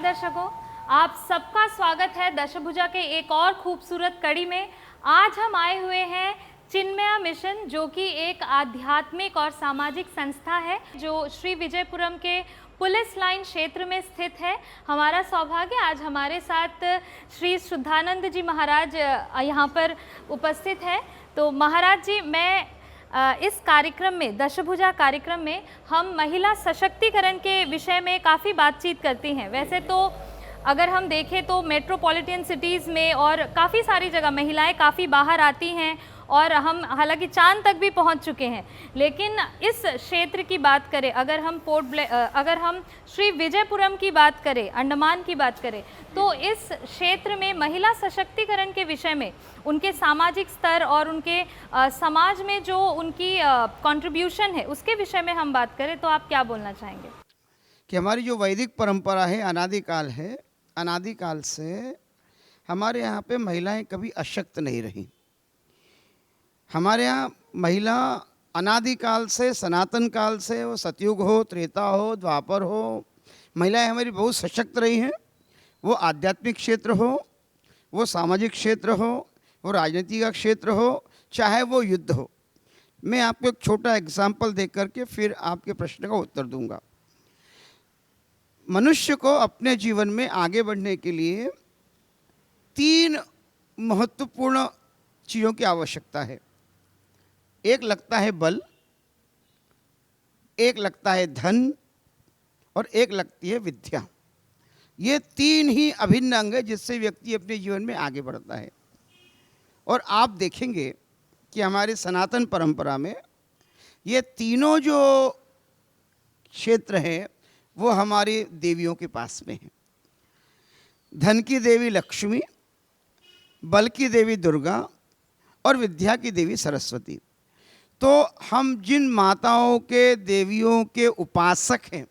दर्शकों, आप सबका स्वागत है दशभुजा के एक और खूबसूरत कड़ी में। आज हम आए हुए हैं चिन्मया मिशन, जो कि एक आध्यात्मिक और सामाजिक संस्था है जो श्री विजयपुरम के पुलिस लाइन क्षेत्र में स्थित है। हमारा सौभाग्य आज हमारे साथ श्री शुद्धानंद जी महाराज यहाँ पर उपस्थित है। तो महाराज जी, मैं इस कार्यक्रम में, दशभुजा कार्यक्रम में, हम महिला सशक्तिकरण के विषय में काफ़ी बातचीत करती हैं। वैसे तो अगर हम देखें तो मेट्रोपॉलिटन सिटीज़ में और काफ़ी सारी जगह महिलाएं काफ़ी बाहर आती हैं और हम हालांकि चांद तक भी पहुंच चुके हैं, लेकिन इस क्षेत्र की बात करें, अगर हम श्री विजयपुरम की बात करें, अंडमान की बात करें, तो इस क्षेत्र में महिला सशक्तिकरण के विषय में, उनके सामाजिक स्तर और उनके समाज में जो उनकी कंट्रीब्यूशन है, उसके विषय में हम बात करें तो आप क्या बोलना चाहेंगे? कि हमारी जो वैदिक परंपरा है, अनादिकाल है, अनादिकाल से हमारे यहाँ पे महिलाएं कभी अशक्त नहीं रहीं। हमारे यहाँ महिला अनादिकाल से, सनातन काल से, वो सतयुग हो, त्रेता हो, द्वापर हो, महिलाएं हमारी बहुत सशक्त रही हैं। वो आध्यात्मिक क्षेत्र हो, वो सामाजिक क्षेत्र हो, वो राजनीति का क्षेत्र हो, चाहे वो युद्ध हो। मैं आपको एक छोटा एग्जाम्पल दे करके फिर आपके प्रश्न का उत्तर दूंगा। मनुष्य को अपने जीवन में आगे बढ़ने के लिए 3 महत्वपूर्ण चीज़ों की आवश्यकता है। एक लगता है बल, एक लगता है धन और एक लगती है विद्या। ये 3 ही अभिन्न अंग है जिससे व्यक्ति अपने जीवन में आगे बढ़ता है। और आप देखेंगे कि हमारे सनातन परंपरा में ये तीनों जो क्षेत्र हैं वो हमारी देवियों के पास में हैं। धन की देवी लक्ष्मी, बल की देवी दुर्गा और विद्या की देवी सरस्वती। तो हम जिन माताओं के, देवियों के उपासक हैं,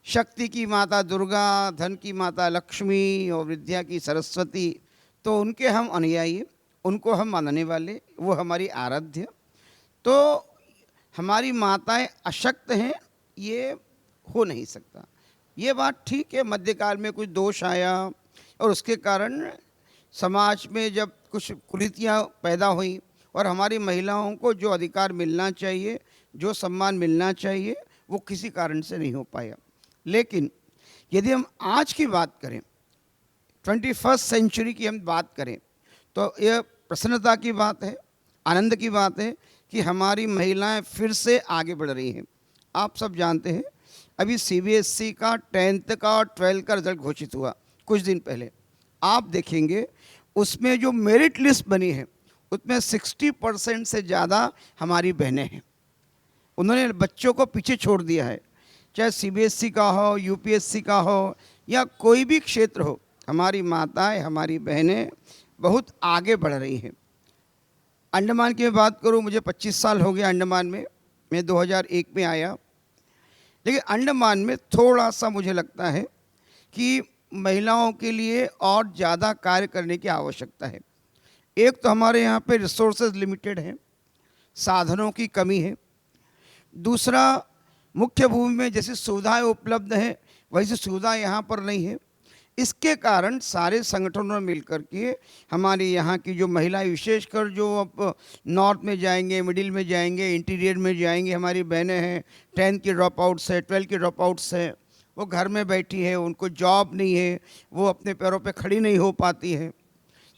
शक्ति की माता दुर्गा, धन की माता लक्ष्मी और विद्या की सरस्वती, तो उनके हम अनुयायी, उनको हम मानने वाले, वो हमारी आराध्य। तो हमारी माताएं अशक्त हैं, ये हो नहीं सकता। ये बात ठीक है, मध्यकाल में कुछ दोष आया और उसके कारण समाज में जब कुछ कुरीतियाँ पैदा हुई और हमारी महिलाओं को जो अधिकार मिलना चाहिए, जो सम्मान मिलना चाहिए, वो किसी कारण से नहीं हो पाया। लेकिन यदि हम आज की बात करें, 21st सेंचुरी की हम बात करें, तो यह प्रसन्नता की बात है, आनंद की बात है कि हमारी महिलाएं फिर से आगे बढ़ रही हैं। आप सब जानते हैं, अभी CBSE का 10th का और 12th का रिजल्ट घोषित हुआ कुछ दिन पहले। आप देखेंगे उसमें जो मेरिट लिस्ट बनी है उसमें 60% से ज़्यादा हमारी बहनें हैं। उन्होंने बच्चों को पीछे छोड़ दिया है, चाहे CBSE का हो, UPSC का हो या कोई भी क्षेत्र हो। हमारी माताएं, हमारी बहनें बहुत आगे बढ़ रही हैं। अंडमान की बात करूं, मुझे 25 साल हो गया अंडमान में, मैं 2001 में आया। लेकिन अंडमान में थोड़ा सा मुझे लगता है कि महिलाओं के लिए और ज़्यादा कार्य करने की आवश्यकता है। एक तो हमारे यहाँ पे रिसोर्सेज लिमिटेड हैं, साधनों की कमी है। दूसरा, मुख्य भूमि में जैसी सुविधाएं उपलब्ध हैं वैसी सुविधा यहाँ पर नहीं है। इसके कारण सारे संगठनों में मिलकर के हमारी यहाँ की जो महिलाएं, विशेषकर जो अब नॉर्थ में जाएंगे, मिडिल में जाएंगे, इंटीरियर में जाएंगे, हमारी बहनें हैं, 10th की ड्रॉप आउट्स है, 12th की ड्रॉप आउट्स हैं, वो घर में बैठी है, उनको जॉब नहीं है, वो अपने पैरों पे खड़ी नहीं हो पाती है।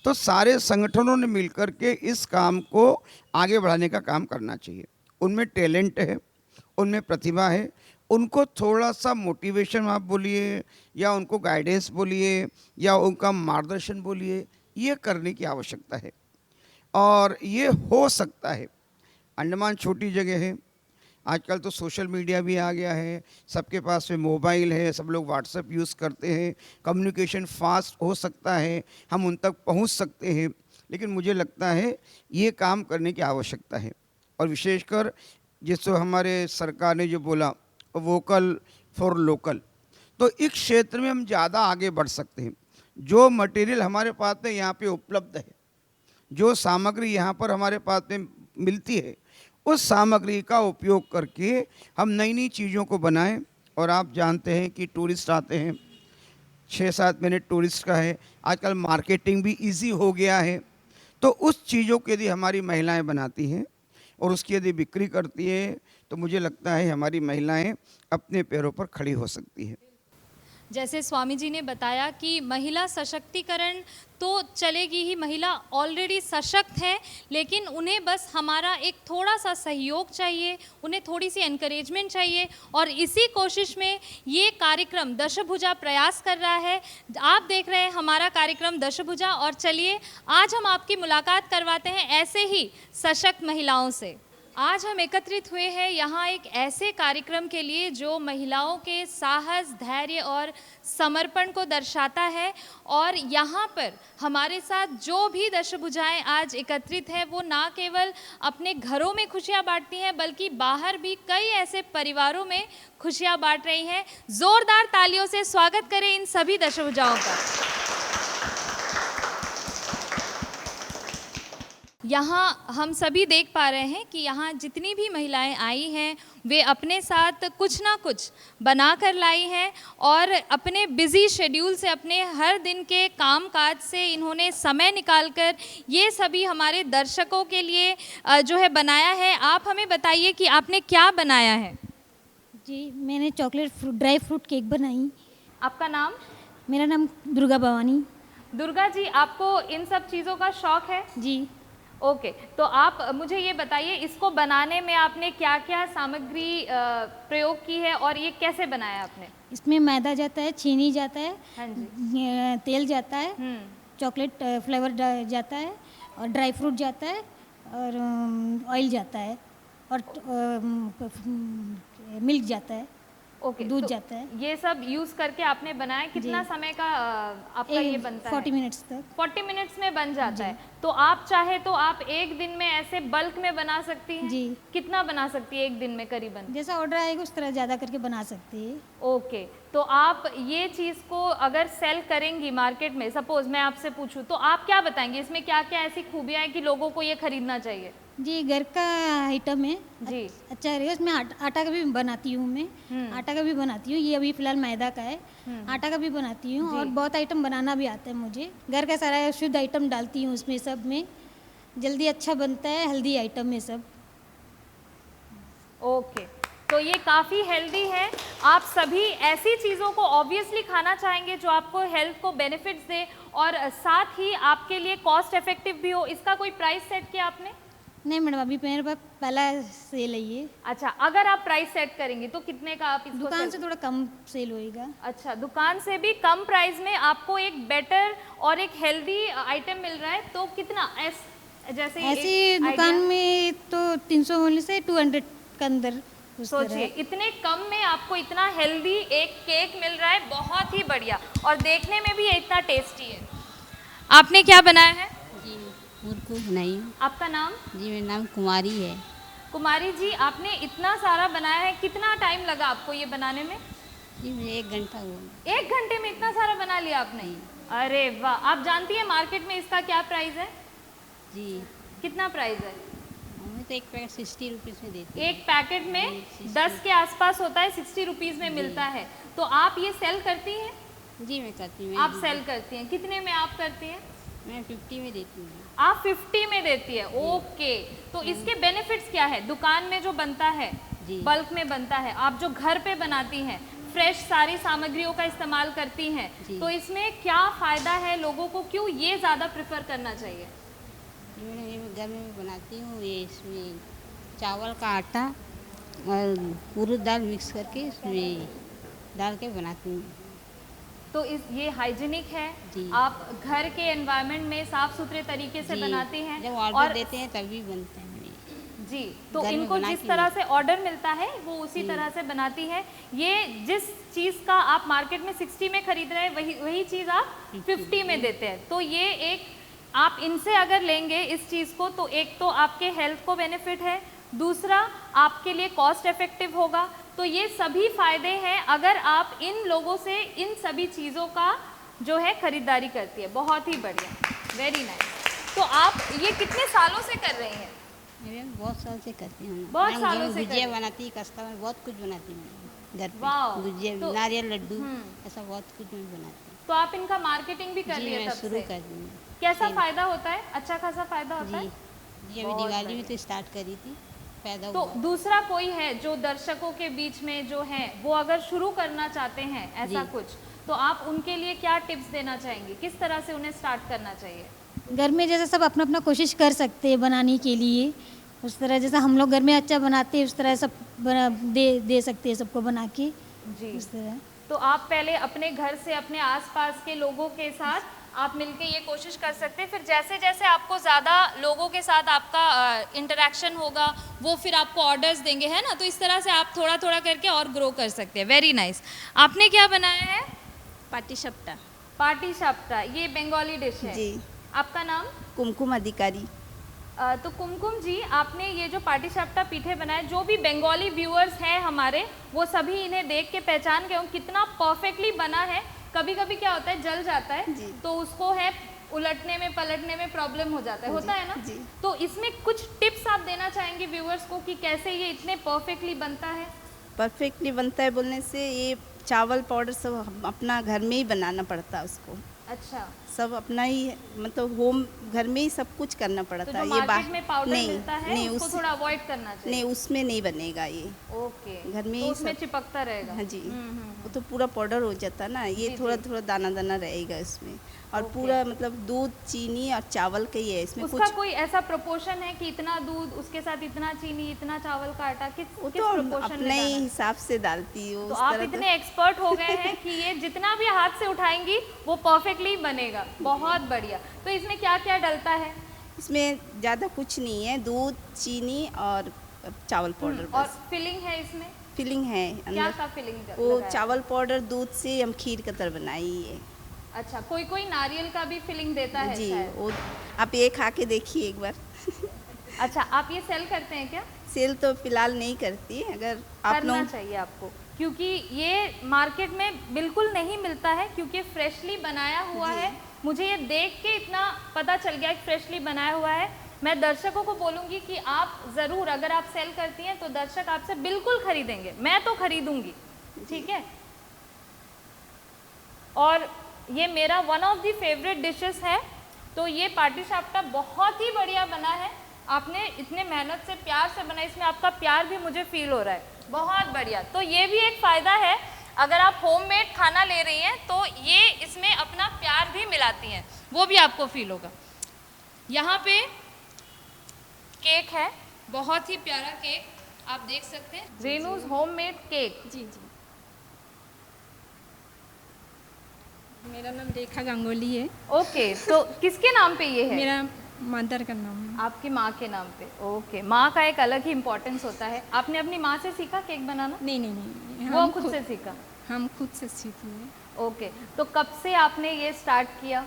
तो सारे संगठनों ने मिलकर के इस काम को आगे बढ़ाने का काम करना चाहिए। उनमें टैलेंट है, उनमें प्रतिभा है, उनको थोड़ा सा मोटिवेशन आप बोलिए या उनको गाइडेंस बोलिए या उनका मार्गदर्शन बोलिए, ये करने की आवश्यकता है और ये हो सकता है। अंडमान छोटी जगह है, आजकल तो सोशल मीडिया भी आ गया है, सबके पास में मोबाइल है, सब लोग व्हाट्सएप यूज़ करते हैं, कम्युनिकेशन फास्ट हो सकता है, हम उन तक पहुंच सकते हैं। लेकिन मुझे लगता है ये काम करने की आवश्यकता है। और विशेषकर जिसको हमारे सरकार ने जो बोला, वोकल फॉर लोकल, तो इस क्षेत्र में हम ज़्यादा आगे बढ़ सकते हैं। जो मटेरियल हमारे पास में यहाँ पे उपलब्ध है, जो सामग्री यहाँ पर हमारे पास में मिलती है, उस सामग्री का उपयोग करके हम नई नई चीज़ों को बनाएं। और आप जानते हैं कि टूरिस्ट आते हैं, 6-7 मिनट टूरिस्ट का है, आजकल मार्केटिंग भी इजी हो गया है। तो उस चीज़ों को यदि हमारी महिलाएं बनाती हैं और उसकी यदि बिक्री करती है, तो मुझे लगता है हमारी महिलाएं अपने पैरों पर खड़ी हो सकती है। जैसे स्वामी जी ने बताया कि महिला सशक्तिकरण तो चलेगी ही, महिला ऑलरेडी सशक्त है, लेकिन उन्हें बस हमारा एक थोड़ा सा सहयोग चाहिए, उन्हें थोड़ी सी एनकरेजमेंट चाहिए। और इसी कोशिश में ये कार्यक्रम दशभुजा प्रयास कर रहा है। आप देख रहे हैं हमारा कार्यक्रम दशभुजा, और चलिए आज हम आपकी मुलाकात करवाते हैं ऐसे ही सशक्त महिलाओं से। आज हम एकत्रित हुए हैं यहाँ एक ऐसे कार्यक्रम के लिए जो महिलाओं के साहस, धैर्य और समर्पण को दर्शाता है। और यहाँ पर हमारे साथ जो भी दशभुजाएं आज एकत्रित हैं, वो ना केवल अपने घरों में खुशियाँ बांटती हैं, बल्कि बाहर भी कई ऐसे परिवारों में खुशियाँ बांट रही हैं। जोरदार तालियों से स्वागत करें इन सभी दशभुजाओं का। यहाँ हम सभी देख पा रहे हैं कि यहाँ जितनी भी महिलाएं आई हैं, वे अपने साथ कुछ ना कुछ बना कर लाई हैं, और अपने बिजी शेड्यूल से, अपने हर दिन के काम काज से इन्होंने समय निकालकर ये सभी हमारे दर्शकों के लिए जो है बनाया है। आप हमें बताइए कि आपने क्या बनाया है। जी, मैंने chocolate fruit dry fruit cake बनाई। आपका नाम? मेरा नाम दुर्गा भवानी। दुर्गा जी, आपको इन सब चीज़ों का शौक है? जी। ओके, तो आप मुझे ये बताइए, इसको बनाने में आपने क्या क्या सामग्री प्रयोग की है और ये कैसे बनाया आपने? इसमें मैदा जाता है, चीनी जाता है, हाँ जी, तेल जाता है, चॉकलेट फ्लेवर जाता है, और ड्राई फ्रूट जाता है, और ऑयल जाता है, और मिल्क जाता है, ओके, दूध तो जाता है। ये सब यूज़ करके आपने बनाया। कितना समय का आपका ये बनता है? 40 मिनट्स तक। 40 मिनट्स में बन जाता है। तो आप चाहे तो आप एक दिन में ऐसे बल्क में बना सकती हैं? जी। कितना बना सकती है एक दिन में करीबन? जैसा ऑर्डर आएगा उस तरह ज़्यादा करके बना सकती है। ओके, तो आप ये चीज़ को अगर सेल करेंगी मार्केट में, सपोज मैं आपसे पूछूं, तो आप क्या बताएंगे इसमें क्या क्या ऐसी खूबियाँ हैं कि लोगों को ये खरीदना चाहिए? जी, घर का आइटम है जी। अच्छा रहेगा। इसमें आटा का भी बनाती हूँ मैं, आटा का भी बनाती हूँ। ये अभी फिलहाल मैदा का है, आटा का भी बनाती हूँ, और बहुत आइटम बनाना भी आता है मुझे। घर का सारा शुद्ध आइटम डालती हूँ उसमें, सब में जल्दी अच्छा बनता है, हेल्दी आइटम है सब। ओके, तो ये काफ़ी हेल्दी है। आप सभी ऐसी चीज़ों को ऑब्वियसली खाना चाहेंगे जो आपको हेल्थ को बेनिफिट्स दे और साथ ही आपके लिए कॉस्ट इफेक्टिव भी हो। इसका कोई प्राइस सेट किया आपने? नहीं मैडम, अभी मेरे पास पहला सेल है ये। अच्छा, अगर आप प्राइस सेट करेंगे तो कितने का आप इसको दुकान से थोड़ा कम सेल होएगा। अच्छा, दुकान से भी कम प्राइस में आपको एक बेटर और एक हेल्दी आइटम मिल रहा है। तो कितना जैसे ऐसी दुकान में तो 300 मूल्य से 200 के अंदर। सोचिए, इतने कम में आपको इतना हेल्दी एक केक मिल रहा है, बहुत ही बढ़िया, और देखने में भी ये इतना टेस्टी है। आपने क्या बनाया है? जी, मुर्कू बनाई हूँ। आपका नाम? जी, मेरा नाम कुमारी है। कुमारी जी, आपने इतना सारा बनाया है, कितना टाइम लगा आपको ये बनाने में? जी, मुझे 1 घंटा हुआ। 1 घंटे में इतना सारा बना लिया आपने? अरे वाह! आप जानती हैं मार्केट में इसका क्या प्राइस है? जी। कितना प्राइस है? हमें तो एक पैकेट 60 रुपीज़ में देती एक पैकेट में 10 के आसपास होता है, 60 रुपीज़ में मिलता है। तो आप ये सेल करती हैं? जी, मैं करती हूँ। आप सेल करती हैं, कितने में आप करती हैं? मैं 50 में देती हूँ। आप 50 में देती है? ओके, तो इसके बेनिफिट्स क्या है? दुकान में जो बनता है, बल्क में बनता है, आप जो घर पे बनाती हैं, फ्रेश सारी सामग्रियों का इस्तेमाल करती हैं, तो इसमें क्या फ़ायदा है लोगों को? क्यों ये ज़्यादा प्रेफर करना चाहिए? मैं घर में बनाती हूँ। ये इसमें चावल का आटा और उड़द दाल मिक्स करके इसमें डाल के बनाती हूँ। तो ये हाइजीनिक है, आप घर के एनवायरनमेंट में साफ सुथरे तरीके से बनाती हैं। जब ऑर्डर देते हैं तभी बनते हैं जी। तो इनको जिस तरह से ऑर्डर मिलता है वो उसी तरह से बनाती है। ये जिस चीज़ का आप मार्केट में 60 में खरीद रहे हैं, वही चीज़ आप 50 में देते हैं। तो ये एक, आप इनसे अगर लेंगे इस चीज़ को, तो एक तो आपके हेल्थ को बेनिफिट है, दूसरा आपके लिए कॉस्ट इफेक्टिव होगा। तो ये सभी फायदे हैं अगर आप इन लोगों से इन सभी चीज़ों का जो है खरीदारी करती है। बहुत ही बढ़िया, वेरी नाइस। तो आप ये कितने सालों से कर रही हैं? मैं बहुत साल से करती हूँ। बहुत सालों से गुजिया बनाती, कस्टमर बहुत कुछ बनाती हूँ घर पे। वाह! गुजिया, नारियल लड्डू, ऐसा बहुत कुछ मैं बनाती हूँ। तो आप इनका मार्केटिंग भी कर जी लिए मैं तब शुरू से? कर दी। कैसा फायदा होता है? अच्छा खासा फायदा होता है? जी अभी बहुत दिवाली में बढ़िया। तो स्टार्ट करी थी, पैदा तो हुआ। दूसरा कोई है जो दर्शकों के बीच में जो है वो अगर शुरू करना चाहते हैं ऐसा जी। कुछ, तो आप उनके लिए क्या टिप्स देना चाहेंगे? किस तरह से उन्हें स्टार्ट करना चाहिए? घर में जैसे सब अपना अपना कोशिश कर सकते हैं बनाने के लिए, उस तरह जैसा हम लोग घर में अच्छा बनाते हैं उस तरह सब दे सकते हैं सबको बना के, जी। उस तरह। तो आप पहले अपने घर से अपने आसपास के लोगों के साथ आप मिलके ये कोशिश कर सकते हैं, फिर जैसे जैसे आपको ज़्यादा लोगों के साथ आपका इंटरेक्शन होगा वो फिर आपको ऑर्डर्स देंगे, है ना? तो इस तरह से आप थोड़ा थोड़ा करके और ग्रो कर सकते हैं। Very nice. आपने क्या बनाया है? पाटी शपटा। पाटी शाप्टा, ये बंगाली डिश है। जी। आपका नाम? कुमकुम अधिकारी। तो कुमकुम जी, आपने ये जो पाटी शाप्टा पीठे बनाए, जो भी बंगाली व्यूअर्स हैं हमारे, वो सभी इन्हें देख के पहचान गए हों कितना परफेक्टली बना है। कभी कभी क्या होता है, जल जाता है जी। तो उसको है उलटने में पलटने में प्रॉब्लम हो जाता है, होता है ना? जी। तो इसमें कुछ टिप्स आप देना चाहेंगे व्यूअर्स को कि कैसे ये इतने परफेक्टली बनता है? परफेक्टली बनता है बोलने से ये चावल पाउडर सब अपना घर में ही बनाना पड़ता है उसको, अच्छा, सब अपना ही मतलब होम घर में ही सब कुछ करना तो पड़ता जो है। मार्केट में पाउडर नहीं मिलता है नहीं उसको थोड़ा अवॉइड करना चाहिए। नहीं उसमें नहीं बनेगा ये। ओके, घर में तो ही उसमें सब- चिपकता रहेगा। हाँ जी, वो तो पूरा पाउडर हो जाता है ना, ये जी, थोड़ा जी। थोड़ा दाना दाना रहेगा इसमें, और ओके। पूरा मतलब दूध चीनी और चावल का ही है इसमें उसका कुछ। कोई ऐसा प्रोपोर्शन है कि इतना दूध उसके साथ इतना चीनी इतना चावल का आटा, किस वो किस तो प्रोपोर्शन में अपने ही डालना है? हिसाब से डालती हो तो उस आप तरह इतने एक्सपर्ट हो गए हैं कि ये जितना भी हाथ से उठाएंगी वो परफेक्टली बनेगा। बहुत बढ़िया। तो इसमें क्या क्या डलता है? इसमें ज़्यादा कुछ नहीं है, दूध चीनी और चावल पाउडर और बस। फिलिंग है इसमें? फिलिंग है क्या अंदर, का फिलिंग वो लगाया है? चावल पाउडर दूध से हम खीर का तरह बनाई है। अच्छा, कोई कोई नारियल का भी फिलिंग देता है जी, शायद। वो आप ये खा के देखिए एक बार। अच्छा, आप ये सेल करते हैं क्या? सेल तो फिलहाल नहीं करती, अगर आप करना लोग चाहिए आपको, क्योंकि ये मार्केट में बिल्कुल नहीं मिलता है, क्योंकि फ्रेशली बनाया हुआ जी। है। मुझे ये देख के इतना पता चल गया कि फ्रेशली बनाया हुआ है। मैं दर्शकों को बोलूँगी कि आप ज़रूर, अगर आप सेल करती हैं तो दर्शक आपसे बिल्कुल खरीदेंगे, मैं तो खरीदूंगी, ठीक है? और ये मेरा one of the favourite dishes है। तो ये पाटी शाप्टा बहुत ही बढ़िया बना है। आपने इतने मेहनत से प्यार से बना, इसमें आपका प्यार भी मुझे फील हो रहा है। बहुत बढ़िया। तो ये भी एक फ़ायदा है, अगर आप होममेड खाना ले रही हैं तो ये इसमें अपना प्यार भी मिलाती हैं, वो भी आपको फील होगा। यहाँ पे केक है, बहुत ही प्यारा केक, आप देख सकते हैं, रेनूज होममेड केक। जी जी। मेरा नाम रेखा गांगुली है। ओके, तो किसके नाम पे ये है? मेरा मदर का नाम है। आपकी माँ के नाम पे। ओके, माँ का एक अलग ही इम्पोर्टेंस होता है। आपने अपनी माँ से सीखा केक बनाना? नहीं नहीं नहीं, वो खुद से सीखा? हम खुद से सीखे हैं। ओके, तो कब से आपने ये स्टार्ट किया?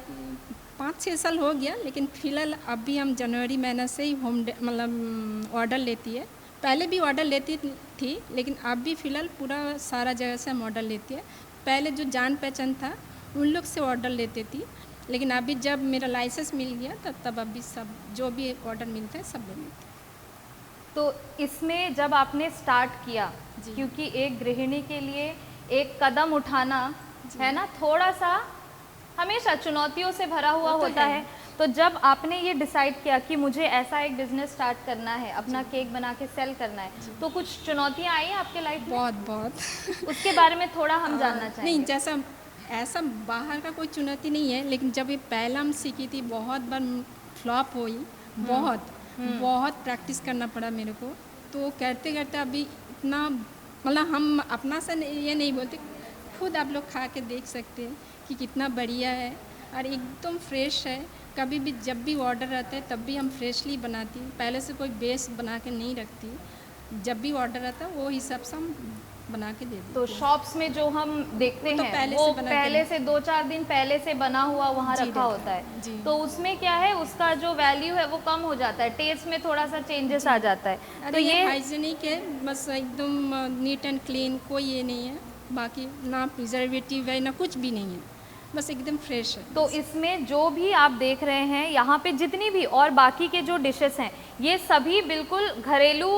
5-6 साल हो गया, लेकिन फिलहाल अभी हम जनवरी महीना से ही मतलब ऑर्डर लेती है। पहले भी ऑर्डर लेती थी, लेकिन अब भी फिलहाल पूरा सारा जगह से हम ऑर्डर लेती है। पहले जो जान पहचान था उन लोग से ऑर्डर लेती थी, लेकिन अभी जब मेरा लाइसेंस मिल गया तब अभी सब जो भी ऑर्डर मिलता है सब ले लेते हैं। तो इसमें जब आपने स्टार्ट किया, जी। क्योंकि एक गृहिणी के लिए एक कदम उठाना है ना, थोड़ा सा हमेशा चुनौतियों से भरा हुआ वो तो होता है। है। तो जब आपने ये डिसाइड किया कि मुझे ऐसा एक बिजनेस स्टार्ट करना है, अपना केक बना के सेल करना है, तो कुछ चुनौतियाँ आई हैं आपके लाइफ में? बहुत बहुत उसके बारे में थोड़ा हम जानना नहीं, चाहेंगे। जैसा ऐसा बाहर का कोई चुनौती नहीं है, लेकिन जब ये पहला हम सीखी थी बहुत बार फ्लॉप हुई, बहुत प्रैक्टिस करना पड़ा मेरे को। तो करते करते अभी इतना मतलब हम अपना से ये नहीं बोलते, खुद आप लोग खा के देख सकते हैं कि कितना बढ़िया है और एकदम फ्रेश है। कभी भी जब भी ऑर्डर रहता है तब भी हम फ्रेशली बनाती, पहले से कोई बेस बना के नहीं रखती। जब भी ऑर्डर रहता है वो हिसाब से हम बना के दे देते तो हैं। शॉप्स में जो हम देखते वो तो हैं पहले वो से बना के पहले से 2-4 दिन पहले से बना हुआ वहाँ जी, रखा रहता होता है। है, जी। तो उसमें क्या है, उसका जो वैल्यू है वो कम हो जाता है, टेस्ट में थोड़ा सा चेंजेस आ जाता है। तो अरे ये ये हाइजीनिक है, बस एकदम नीट एंड क्लीन, कोई ये नहीं है, बाकी ना प्रिजर्वेटिव है ना कुछ भी नहीं है, बस एकदम फ्रेश है। तो इसमें जो भी आप देख रहे हैं यहाँ पे जितनी भी और बाकी के जो डिशेस हैं ये सभी बिल्कुल घरेलू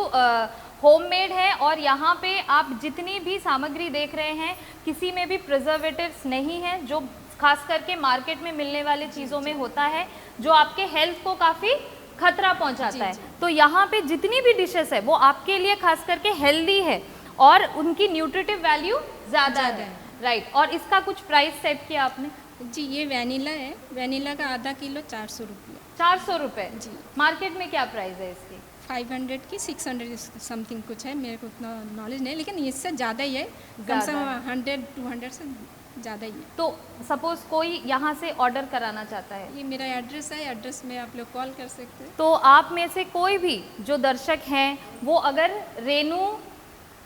होममेड है। और यहाँ पे आप जितनी भी सामग्री देख रहे हैं किसी में भी प्रिजर्वेटिव्स नहीं है, जो खास करके मार्केट में मिलने वाले चीज़ों में होता है, जो आपके हेल्थ को काफ़ी खतरा पहुंचाता है। तो यहाँ पे जितनी भी डिशेस है वो आपके लिए खास करके हेल्दी है और उनकी न्यूट्रिटिव वैल्यू ज़्यादा है, राइट। और इसका कुछ प्राइस सेट किया आपने? जी, ये वैनिला है, वैनिला का आधा किलो 400 रुपये। 400 रुपये जी। मार्केट में क्या प्राइस है इसकी? 500 की 600 समथिंग कुछ है, मेरे को उतना नॉलेज नहीं, लेकिन इससे ज़्यादा ही है, कम से कम 100-200 से ज़्यादा ही है। तो सपोज कोई यहाँ से ऑर्डर कराना चाहता है, ये मेरा एड्रेस है, एड्रेस में आप लोग कॉल कर सकते हैं। तो आप में से कोई भी जो दर्शक हैं वो अगर रेनू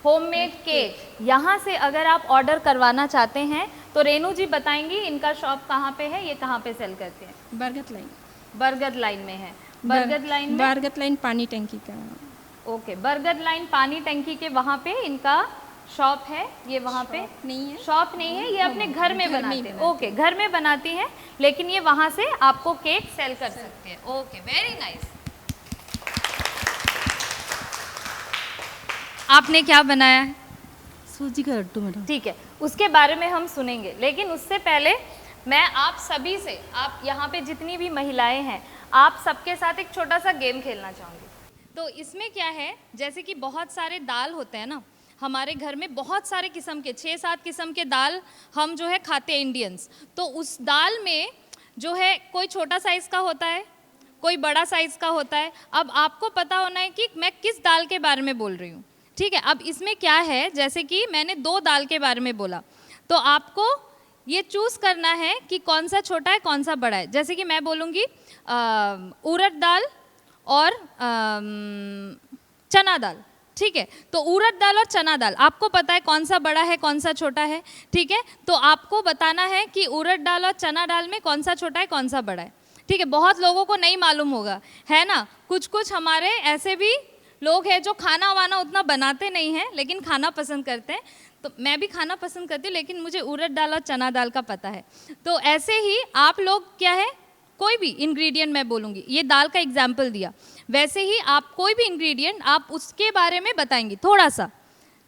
होममेड केक यहाँ से अगर आप ऑर्डर करवाना चाहते हैं तो रेनू जी बताएंगी इनका शॉप कहाँ पे है, ये कहाँ पे सेल करते हैं? बरगद लाइन। बरगद लाइन में है। बरगद लाइन में? बरगद लाइन पानी टंकी का। ओके, बरगद लाइन पानी टंकी के वहाँ पे इनका शॉप है। ये वहाँ पे नहीं है, शॉप नहीं है, ये अपने घर में बनाते हैं। ओके, घर में बनाती हैं, लेकिन ये वहाँ से आपको केक सेल कर सकते हैं। Okay, very nice. आपने क्या बनाया है? सूजी का लड्डू मैडम। ठीक है, उसके बारे में हम सुनेंगे, लेकिन उससे पहले मैं आप सभी से, आप यहाँ पे जितनी भी महिलाएं हैं, आप सबके साथ एक छोटा सा गेम खेलना चाहूँगी। तो इसमें क्या है, जैसे कि बहुत सारे दाल होते हैं ना हमारे घर में, बहुत सारे किस्म के 6-7 किस्म के दाल हम जो है खाते हैं इंडियंस। तो उस दाल में जो है कोई छोटा साइज़ का होता है, कोई बड़ा साइज़ का होता है। अब आपको पता होना है कि मैं किस दाल के बारे में बोल रही हूँ, ठीक है। अब इसमें क्या है, जैसे कि मैंने 2 दाल के बारे में बोला, तो आपको ये चूज़ करना है कि कौन सा छोटा है कौन सा बड़ा है। जैसे कि मैं बोलूँगी उड़द दाल और चना दाल, ठीक है। तो उड़द दाल और चना दाल आपको पता है कौन सा बड़ा है कौन सा छोटा है, ठीक है। तो आपको बताना है कि उड़द दाल और चना दाल में कौन सा छोटा है कौन सा बड़ा है, ठीक है। बहुत लोगों को नहीं मालूम होगा, है ना। कुछ हमारे ऐसे भी लोग हैं जो खाना वाना उतना बनाते नहीं हैं लेकिन खाना पसंद करते हैं। तो मैं भी खाना पसंद करती हूँ, लेकिन मुझे उड़द दाल और चना दाल का पता है। तो ऐसे ही आप लोग क्या है, कोई भी इंग्रेडिएंट मैं बोलूँगी, ये दाल का एग्जाम्पल दिया, वैसे ही आप कोई भी इंग्रेडिएंट आप उसके बारे में बताएंगी थोड़ा सा,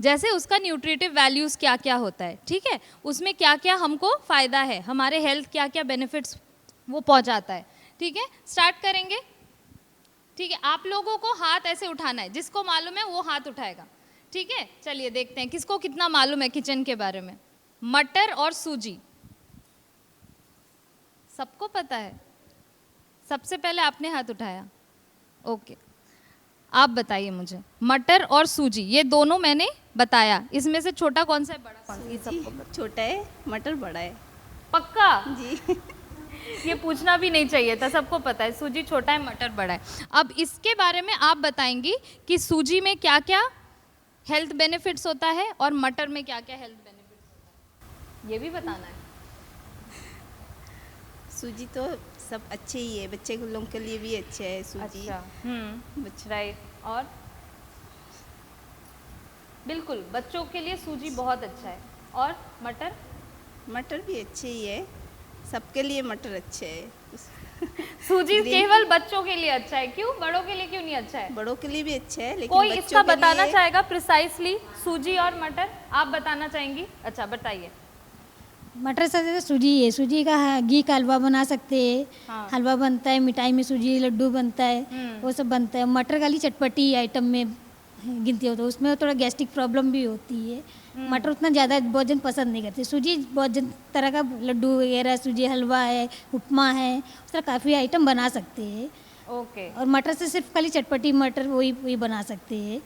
जैसे उसका न्यूट्रिटिव वैल्यूज़ क्या क्या होता है, ठीक है, उसमें क्या क्या हमको फ़ायदा है, हमारे हेल्थ क्या क्या बेनिफिट्स वो पहुँचाता है, ठीक है। स्टार्ट करेंगे, ठीक है। आप लोगों को हाथ ऐसे उठाना है, जिसको मालूम है वो हाथ उठाएगा, ठीक है। चलिए देखते हैं किसको कितना मालूम है किचन के बारे में। मटर और सूजी सबको पता है, सबसे पहले आपने हाथ उठाया, ओके। आप बताइए मुझे, मटर और सूजी ये दोनों मैंने बताया, इसमें से छोटा कौन सा है बड़ा कौन सा? ये सबको पता। छोटा है, मटर बड़ा है। पक्का? जी। ये पूछना भी नहीं चाहिए था, सबको पता है सूजी छोटा है मटर बड़ा है। अब इसके बारे में आप बताएंगी कि सूजी में क्या क्या हेल्थ बेनिफिट्स होता है और मटर में क्या क्या हेल्थ बेनिफिट्स होता है, ये भी बताना है। सूजी तो सब अच्छे ही है, बच्चे के लोगों के लिए भी अच्छे है सूजी। अच्छा, राइट। और बिल्कुल बच्चों के लिए सूजी बहुत अच्छा है। और मटर? मटर भी अच्छे ही है, सबके लिए मटर अच्छे है। सूजी केवल बच्चों के लिए अच्छा है, क्यों? बड़ों के लिए क्यों नहीं अच्छा है? बड़ों के लिए भी अच्छा है, लेकिन कोई बच्चों इसका के बताना लिए चाहेगा प्रिसाइसली, सूजी और मटर आप बताना चाहेंगी? अच्छा बताइए। मटर से ज़्यादा सूजी है, सूजी का घी का हलवा बना सकते हैं। हाँ। हलवा बनता है, मिठाई में सूजी लड्डू बनता है, वो सब बनता है। मटर खाली चटपटी आइटम में गिनती हो, तो उसमें थोड़ा गैस्ट्रिक प्रॉब्लम भी होती है। मटर उतना ज़्यादा बहुत जन पसंद नहीं करते। सूजी बहुत जन तरह का लड्डू वगैरह, सूजी हलवा है, उपमा है, उस तरह काफ़ी आइटम बना सकते हैं। ओके। और मटर से सिर्फ खाली चटपटी मटर वही बना सकते हैं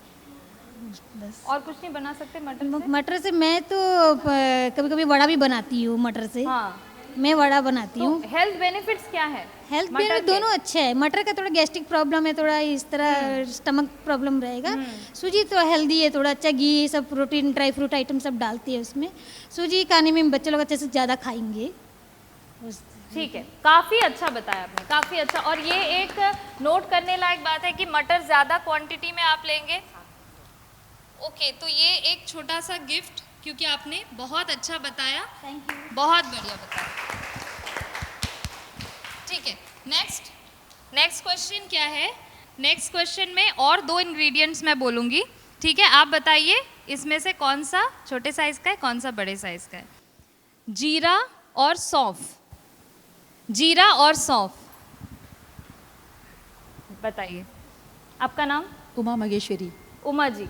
बस। और कुछ नहीं बना सकते मटर से? मटर से मैं तो कभी कभी वड़ा भी बनाती हूँ मटर से। हाँ। मैं वड़ा बनाती हूँ। तो हेल्थ बेनिफिट्स क्या है? हेल्थ मटर बेनिफिट के? दोनों अच्छे हैं। मटर का थोड़ा गैस्ट्रिक प्रॉब्लम है, थोड़ा इस तरह स्टमक प्रॉब्लम रहेगा। सूजी तो हेल्दी है, थोड़ा अच्छा घी सब प्रोटीन ड्राई फ्रूट आइटम सब डालती है उसमें। सूजी खाने में बच्चे लोग अच्छे से ज़्यादा खाएंगे। ठीक है, काफ़ी अच्छा बताया आपने, काफ़ी अच्छा। और ये एक नोट करने लायक बात है कि मटर ज़्यादा क्वांटिटी में आप लेंगे। ओके, तो ये एक छोटा सा गिफ्ट, क्योंकि आपने बहुत अच्छा बताया। Thank you. बहुत बढ़िया बताया। ठीक है, नेक्स्ट क्वेश्चन क्या है? नेक्स्ट क्वेश्चन में और 2 इंग्रेडिएंट्स मैं बोलूँगी, ठीक है। आप बताइए इसमें से कौन सा छोटे साइज़ का है कौन सा बड़े साइज़ का है। जीरा और सौंफ, जीरा और सौंफ। बताइए, आपका नाम? उमा मगेश्वरी। उमा जी।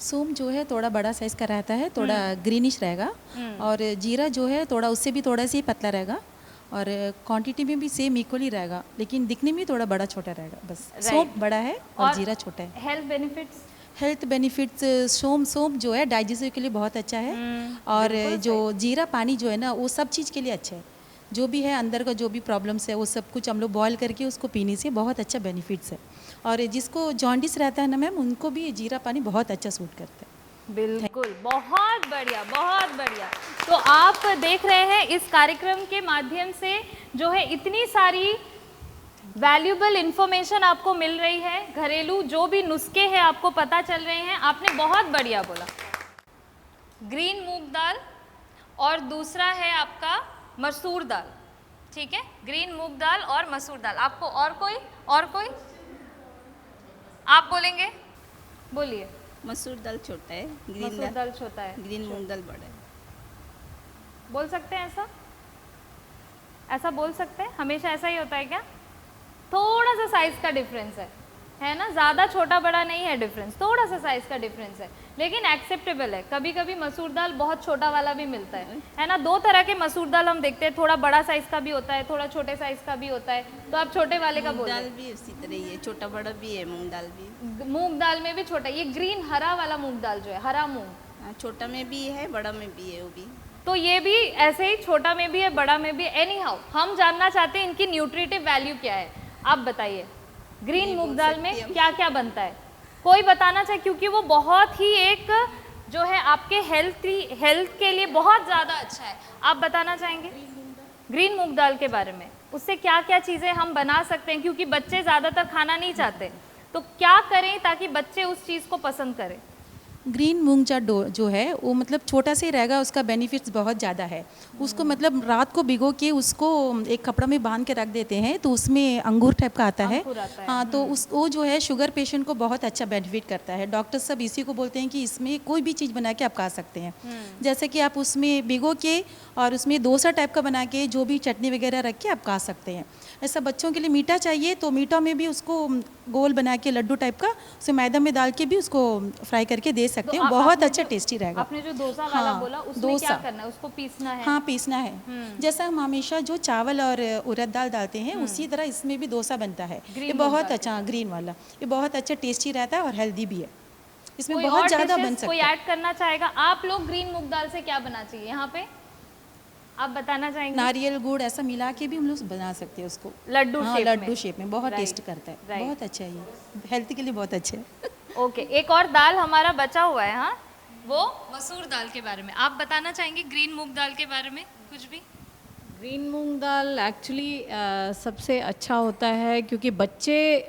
सोम जो है थोड़ा बड़ा साइज का रहता है, थोड़ा ग्रीनिश रहेगा, और जीरा जो है थोड़ा उससे भी थोड़ा सा ही पतला रहेगा, और क्वांटिटी में भी सेम इक्वली रहेगा, लेकिन दिखने में थोड़ा बड़ा छोटा रहेगा बस। सोम बड़ा है और जीरा छोटा है। Health benefits? हेल्थ बेनिफिट्स, सोम जो है डाइजेशन के लिए बहुत अच्छा है, और जो जीरा पानी जो है ना वो सब चीज़ के लिए अच्छा है। जो भी है अंदर का जो भी प्रॉब्लम्स है वो सब कुछ हम लोग बॉयल करके उसको पीने से बहुत अच्छा बेनिफिट्स है। और जिसको जॉन्डिस रहता है ना मैम, उनको भी जीरा पानी बहुत अच्छा सूट करता है। बिल्कुल, बहुत बढ़िया, बहुत बढ़िया। तो आप देख रहे हैं इस कार्यक्रम के माध्यम से जो है इतनी सारी वैल्यूबल इंफॉर्मेशन आपको मिल रही है, घरेलू जो भी नुस्खे हैं आपको पता चल रहे हैं। आपने बहुत बढ़िया बोला। ग्रीन मूंग दाल और दूसरा है आपका मसूर दाल, ठीक है? ग्रीन मूंग दाल और मसूर दाल। आपको और कोई आप बोलेंगे? बोलिए। मसूर दाल छोटा है, मसूर दाल छोटा है, ग्रीन मूंग दाल बड़ा है। बोल सकते हैं ऐसा बोल सकते हैं? हमेशा ऐसा ही होता है क्या? थोड़ा सा साइज का डिफरेंस है ना, ज़्यादा छोटा बड़ा नहीं है डिफरेंस, थोड़ा सा साइज का डिफरेंस है, लेकिन एक्सेप्टेबल है। कभी कभी मसूर दाल बहुत छोटा वाला भी मिलता है ना। दो तरह के मसूर दाल हम देखते हैं, थोड़ा बड़ा साइज का भी होता है, थोड़ा छोटे साइज का भी होता है। तो आप छोटे वाले का बोल रहे दाल भी उसी तरह ही है, छोटा बड़ा भी है, मूंग दाल भी। मूंग दाल में भी छोटा, ये ग्रीन हरा वाला मूंग दाल जो है, हरा मूंग, छोटा में भी है, बड़ा में भी है वो भी। तो ये भी ऐसे ही छोटा में भी है, बड़ा में भी। एनी हाउ हम जानना चाहते हैं इनकी न्यूट्रिटिव वैल्यू क्या है। आप बताइए, ग्रीन मूंग दाल में क्या क्या बनता है? कोई बताना चाहिए, क्योंकि वो बहुत ही एक जो है आपके हेल्थ के लिए बहुत ज़्यादा अच्छा है। आप बताना चाहेंगे ग्रीन मूंग दाल के बारे में? उससे क्या क्या चीज़ें हम बना सकते हैं, क्योंकि बच्चे ज़्यादातर खाना नहीं चाहते, तो क्या करें ताकि बच्चे उस चीज़ को पसंद करें? ग्रीन मूंग जो है वो मतलब छोटा से रहेगा, उसका बेनिफिट्स बहुत ज़्यादा है। उसको मतलब रात को भिगो के उसको एक कपड़ा में बांध के रख देते हैं, तो उसमें अंगूर टाइप का आता है। हाँ, तो वो जो है शुगर पेशेंट को बहुत अच्छा बेनिफिट करता है। डॉक्टर सब इसी को बोलते हैं कि इसमें कोई भी चीज़ बना के आप खा सकते हैं। जैसे कि आप उसमें भिगो के और उसमें डोसा टाइप का बना के जो भी चटनी वगैरह रख के आप खा सकते हैं। ऐसा बच्चों के लिए मीठा चाहिए तो मीठा में भी उसको गोल बना के लड्डू टाइप का उसे मैदा में डाल के भी उसको फ्राई करके दे सकते हैं। बहुत अच्छा टेस्टी रहेगा। आपने जो डोसा वाला बोला, उसमें क्या करना है? उसको पीसना है? हाँ, पीसना है। जैसा हम हमेशा जो चावल और उड़द दाल डालते हैं उसी तरह इसमें भी डोसा बनता है। ये बहुत अच्छा, ग्रीन वाला ये बहुत अच्छा टेस्टी रहता है और हेल्दी भी है। इसमें बहुत ज़्यादा बन सकता है। कोई ऐड करना चाहेगा? आप लोग ग्रीन मूंग दाल से क्या बना चाहिए यहाँ पे, आप बताना चाहेंगे? नारियल गुड़ ऐसा मिला के भी हम लोग बना सकते हैं उसको, लड्डू शेप में। लड्डू शेप में बहुत टेस्ट करता है। बहुत अच्छा है, ये हेल्थ के लिए बहुत अच्छा है। ओके, एक और दाल हमारा बचा हुआ है, हाँ, वो मसूर दाल के बारे में आप बताना चाहेंगे? ग्रीन मूंग दाल के बारे में कुछ भी? ग्रीन मूंग दाल एक्चुअली सबसे अच्छा होता है, क्योंकि बच्चे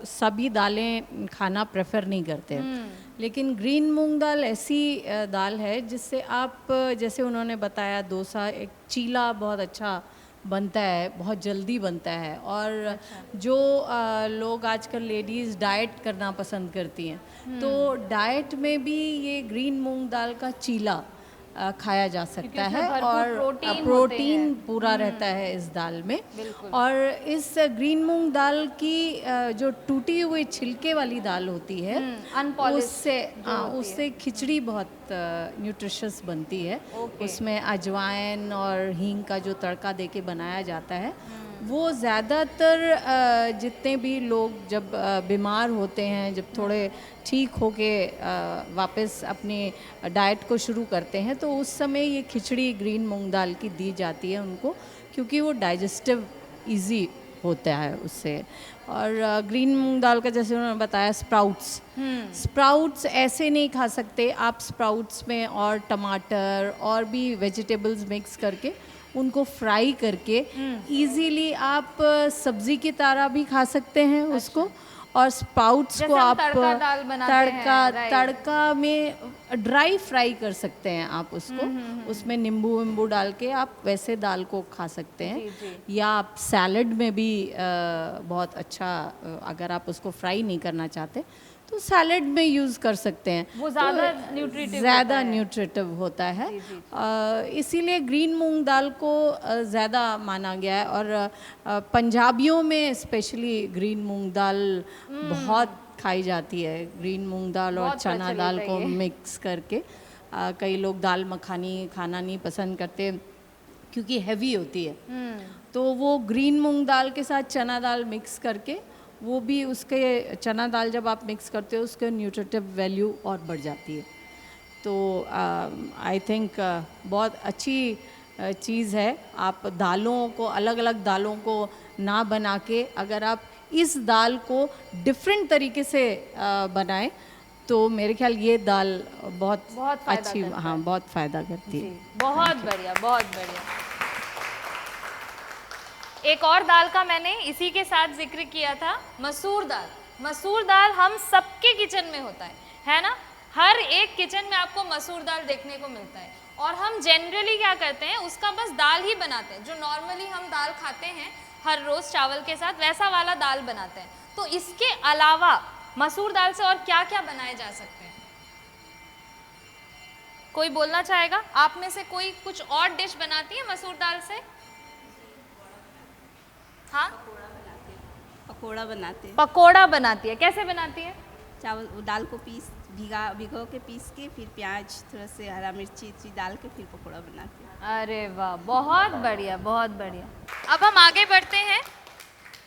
सभी दालें खाना प्रेफर नहीं करते हैं, लेकिन ग्रीन मूंग दाल ऐसी दाल है जिससे आप, जैसे उन्होंने बताया, डोसा एक चीला बहुत अच्छा बनता है, बहुत जल्दी बनता है। और जो लोग आजकल लेडीज़ डाइट करना पसंद करती हैं, तो डाइट में भी ये ग्रीन मूंग दाल का चीला खाया जा सकता है, और प्रोटीन पूरा रहता है इस दाल में। और इस ग्रीन मूंग दाल की जो टूटी हुई छिलके वाली दाल होती है, उससे खिचड़ी बहुत न्यूट्रिशियस बनती है। उसमें अजवाइन और हींग का जो तड़का देके बनाया जाता है, वो ज़्यादातर जितने भी लोग जब बीमार होते हैं, जब थोड़े ठीक होके वापस अपनी डाइट को शुरू करते हैं, तो उस समय ये खिचड़ी ग्रीन मूंग दाल की दी जाती है उनको, क्योंकि वो डाइजेस्टिव इजी होता है उससे। और ग्रीन मूंग दाल का जैसे उन्होंने बताया, स्प्राउट्स ऐसे नहीं खा सकते आप। स्प्राउट्स में और टमाटर और भी वेजिटेबल्स मिक्स करके उनको फ्राई करके इजीली आप सब्जी की तरह भी खा सकते हैं उसको। और स्प्राउट्स को आप तड़का में ड्राई फ्राई कर सकते हैं आप उसको, उसमें नींबू डाल के आप वैसे दाल को खा सकते हैं। या आप सैलड में भी बहुत अच्छा, अगर आप उसको फ्राई नहीं करना चाहते तो सैलेड में यूज़ कर सकते हैं। वो ज़्यादा न्यूट्रिटिव ज़्यादा न्यूट्रिटिव होता है, इसीलिए ग्रीन मूंग दाल को ज़्यादा माना गया है। और पंजाबियों में स्पेशली ग्रीन मूंग दाल बहुत खाई जाती है। ग्रीन मूंग दाल और चना दाल को मिक्स करके कई लोग दाल मखानी खाना नहीं पसंद करते क्योंकि हैवी होती है, तो वो ग्रीन मूंग दाल के साथ चना दाल मिक्स करके, वो भी उसके चना दाल जब आप मिक्स करते हो उसके न्यूट्रिटिव वैल्यू और बढ़ जाती है। तो आई थिंक बहुत अच्छी चीज़ है। आप दालों को, अलग अलग दालों को ना बना के अगर आप इस दाल को डिफरेंट तरीके से बनाएं तो मेरे ख्याल ये दाल बहुत अच्छी, हाँ, बहुत फ़ायदा करती है। बहुत बढ़िया, बहुत बढ़िया। एक और दाल का मैंने इसी के साथ जिक्र किया था, मसूर दाल। मसूर दाल हम सबके किचन में होता है ना? हर एक किचन में आपको मसूर दाल देखने को मिलता है। और हम जनरली क्या करते हैं, उसका बस दाल ही बनाते हैं। जो नॉर्मली हम दाल खाते हैं हर रोज़ चावल के साथ, वैसा वाला दाल बनाते हैं। तो इसके अलावा मसूर दाल से और क्या क्या बनाए जा सकते हैं? कोई बोलना चाहेगा? आप में से कोई कुछ और डिश बनाती है मसूर दाल से? हाँ, पकोड़ा बनाते हैं। पकोड़ा बनाती है। कैसे बनाती है? चावल दाल को भिगो के पीस के फिर प्याज थोड़ा से हरा मिर्ची डाल के फिर पकोड़ा बनाते हैं। अरे वाह, बहुत बढ़िया, बहुत बढ़िया। अब हम आगे बढ़ते हैं।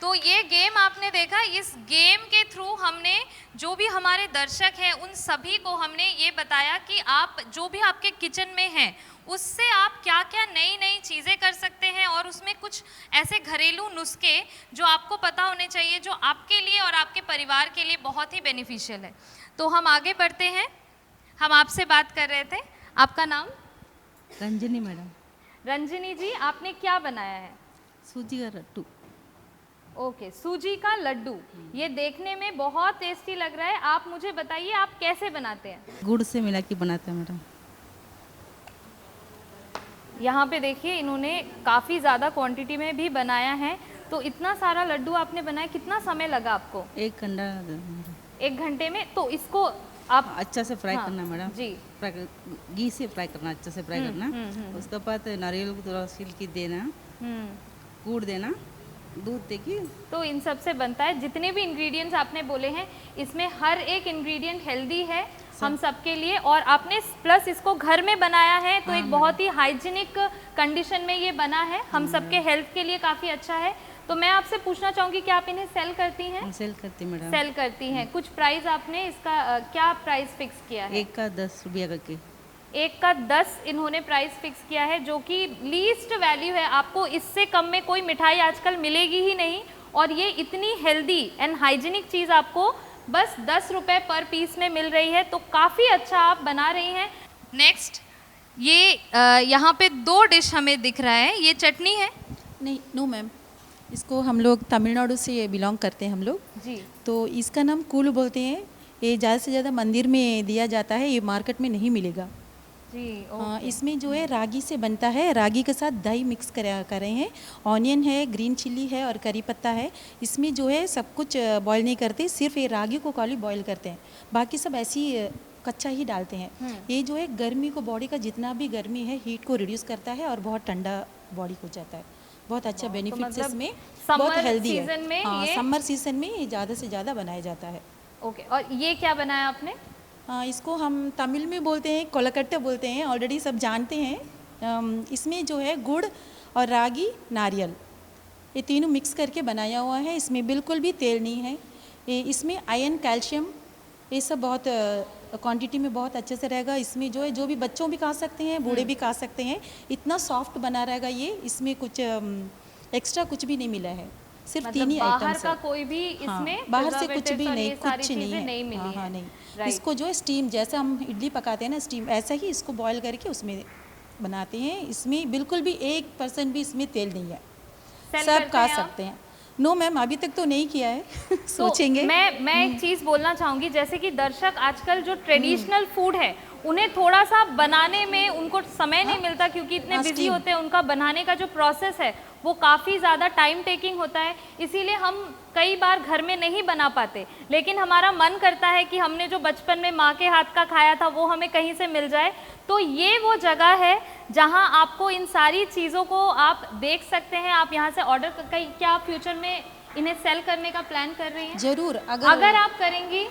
तो ये गेम आपने देखा, इस गेम के थ्रू हमने जो भी हमारे दर्शक हैं उन सभी को हमने ये बताया कि आप जो भी आपके किचन में हैं उससे आप क्या क्या नई नई चीज़ें कर सकते हैं, और उसमें कुछ ऐसे घरेलू नुस्खे जो आपको पता होने चाहिए, जो आपके लिए और आपके परिवार के लिए बहुत ही बेनिफिशियल है। तो हम आगे बढ़ते हैं। हम आपसे बात कर रहे थे, आपका नाम? रंजनी मैडम। रंजनी जी, आपने क्या बनाया है? सूजी का लड्डू। ओके, सूजी का लड्डू। ये देखने में बहुत टेस्टी लग रहा है। आप मुझे बताइए आप कैसे बनाते हैं? गुड़ से मिला के बनाते हैं मैडम। यहाँ पे देखिए, इन्होंने काफ़ी ज़्यादा क्वांटिटी में भी बनाया है। तो इतना सारा लड्डू आपने बनाया, कितना समय लगा आपको? 1 घंटा। 1 घंटे में? तो इसको आप अच्छा से फ्राई करना मैडम जी, घी से फ्राई करना, अच्छा से फ्राई करना। उसके बाद नारियल को थोड़ा छिलकी देना, गुड़ देना, दूध देखिए। तो इन सब से बनता है। जितने भी इंग्रेडिएंट्स आपने बोले हैं इसमें हर एक इंग्रेडिएंट हेल्दी है हम सबके लिए, और आपने प्लस इसको घर में बनाया है तो एक बहुत ही हाइजीनिक कंडीशन में ये बना है, हम सबके हेल्थ के लिए काफ़ी अच्छा है। तो मैं आपसे पूछना चाहूँगी कि आप इन्हें सेल करती हैं? सेल करती मैडम। सेल करती हैं। कुछ प्राइस आपने इसका क्या प्राइस फिक्स किया है? एक का 10 रुपया करके। एक का 10 इन्होंने प्राइस फिक्स किया है, जो कि लीस्ट वैल्यू है। आपको इससे कम में कोई मिठाई आजकल मिलेगी ही नहीं, और ये इतनी हेल्दी एंड हाइजीनिक चीज़ आपको बस 10 रुपये पर पीस में मिल रही है। तो काफ़ी अच्छा आप बना रही हैं। नेक्स्ट, ये यहाँ पे 2 डिश हमें दिख रहा है, ये चटनी है? नहीं, नो मैम, इसको हम लोग तमिलनाडु से बिलोंग करते हैं हम लोग जी। तो इसका नाम कूल बोलते हैं। ये ज़्यादा से ज़्यादा मंदिर में दिया जाता है, ये मार्केट में नहीं मिलेगा जी। इसमें जो है रागी से बनता है, रागी के साथ दही मिक्स कर रहे हैं, ऑनियन है, ग्रीन चिल्ली है और करी पत्ता है। इसमें जो है सब कुछ बॉईल नहीं करते, सिर्फ ये रागी को खाली बॉईल करते हैं, बाकी सब ऐसी कच्चा ही डालते हैं। ये जो है गर्मी को, बॉडी का जितना भी गर्मी है हीट को रिड्यूस करता है और बहुत ठंडा बॉडी हो जाता है। बहुत अच्छा बेनिफिट्स मतलब इसमें, समर बहुत हेल्दी है। सीजन में ये समर सीजन में ये ज़्यादा से ज़्यादा बनाया जाता है। ओके, और ये क्या बनाया आपने? इसको हम तमिल में बोलते हैं कोलकट्टा बोलते हैं, ऑलरेडी सब जानते हैं। इसमें जो है गुड़ और रागी, नारियल, ये तीनों मिक्स करके बनाया हुआ है। इसमें बिल्कुल भी तेल नहीं है। इसमें आयरन, कैल्शियम, ये सब बहुत क्वांटिटी में बहुत अच्छे से रहेगा। इसमें जो है जो भी बच्चों भी खा सकते हैं, बूढ़े भी खा सकते हैं, इतना सॉफ्ट बना रहेगा ये। इसमें कुछ एक्स्ट्रा कुछ भी नहीं मिला है, सिर्फ मतलब 3 ही बाहर आइटम्स का कोई भी इसमें बाहर से कुछ भी preservatives और नहीं, ये सारी कुछ चीजें नहीं है, नहीं मिली है। नहीं। Right. इसको जो है स्टीम, जैसे हम इडली पकाते हैं ना स्टीम, ऐसा ही इसको बॉईल करके उसमें बनाते हैं। इसमें बिल्कुल भी 1% भी इसमें तेल नहीं है, Sell सब करते खा हैं आप? सकते हैं। नो मैम, अभी तक तो नहीं किया है सोचेंगे। तो मैं एक चीज़ बोलना चाहूँगी, जैसे कि दर्शक आजकल जो ट्रेडिशनल फूड है उन्हें थोड़ा सा बनाने में उनको समय नहीं मिलता, क्योंकि इतने बिजी होते हैं, उनका बनाने का जो प्रोसेस है वो काफ़ी ज़्यादा टाइम टेकिंग होता है, इसीलिए हम कई बार घर में नहीं बना पाते। लेकिन हमारा मन करता है कि हमने जो बचपन में माँ के हाथ का खाया था वो हमें कहीं से मिल जाए। तो ये वो जगह है जहाँ आपको इन सारी चीज़ों को आप देख सकते हैं। आप यहाँ से ऑर्डर कहीं, क्या आप फ्यूचर में इन्हें सेल करने का प्लान कर रही हैं? जरूर, अगर आप करेंगी